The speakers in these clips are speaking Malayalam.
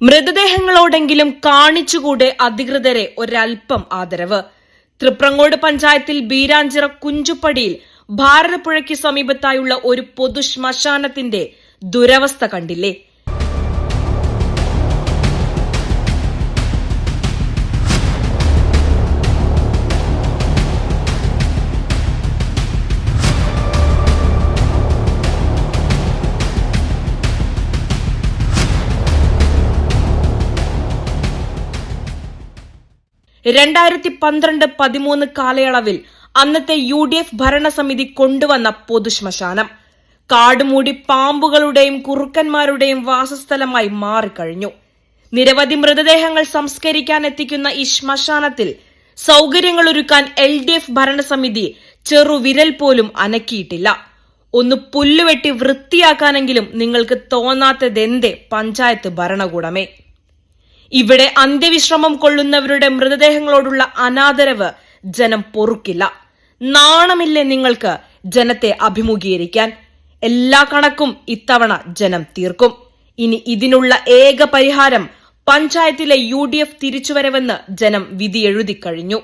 മൃതദേഹങ്ങളോടെങ്കിലും കാണിച്ചുകൂടെ അധികൃതരെ ഒരൽപ്പം ആദരവ്. തൃപ്രങ്ങോട് പഞ്ചായത്തിൽ ബീരാഞ്ചിറ കുഞ്ചുപ്പടിയിൽ ഭാരതപ്പുഴയ്ക്ക് സമീപത്തായുള്ള ഒരു പൊതു ശ്മശാനത്തിന്റെ ദുരവസ്ഥ കണ്ടില്ലേ? രണ്ടായിരത്തി 12-13 കാലയളവിൽ അന്നത്തെ UDF ഭരണസമിതി കൊണ്ടുവന്ന പൊതുശ്മശാനം കാടുമൂടി പാമ്പുകളുടെയും കുറുക്കന്മാരുടെയും വാസസ്ഥലമായി മാറിക്കഴിഞ്ഞു. നിരവധി മൃതദേഹങ്ങൾ സംസ്കരിക്കാൻ എത്തിക്കുന്ന ഈ ശ്മശാനത്തിൽ സൗകര്യങ്ങളൊരുക്കാൻ LDF ഭരണസമിതി ചെറുവിരൽ പോലും അനക്കിയിട്ടില്ല. ഒന്ന് പുല്ലുവെട്ടി വൃത്തിയാക്കാനെങ്കിലും നിങ്ങൾക്ക് തോന്നാത്തതെന്തേ പഞ്ചായത്ത് ഭരണകൂടമേ? ഇവിടെ അന്ത്യവിശ്രമം കൊള്ളുന്നവരുടെ മൃതദേഹങ്ങളോടുള്ള അനാദരവ് ജനം പൊറുക്കില്ല. നാണമില്ലേ നിങ്ങൾക്ക് ജനത്തെ അഭിമുഖീകരിക്കാൻ? എല്ലാ കണക്കും ഇത്തവണ ജനം തീർക്കും. ഇനി ഇതിനുള്ള ഏക പരിഹാരം പഞ്ചായത്തിലെ UDF തിരിച്ചുവരവെന്ന് ജനം വിധിയെഴുതി കഴിഞ്ഞു.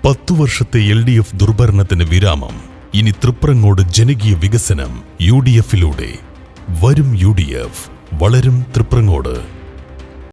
10 വർഷത്തെ LDF ദുർഭരണത്തിന് വിരാമം. ഇനി തൃപ്രങ്ങോട് ജനകീയ വികസനം UDF-ലൂടെ. വരും UDF, വളരും തൃപ്രങ്ങോട്.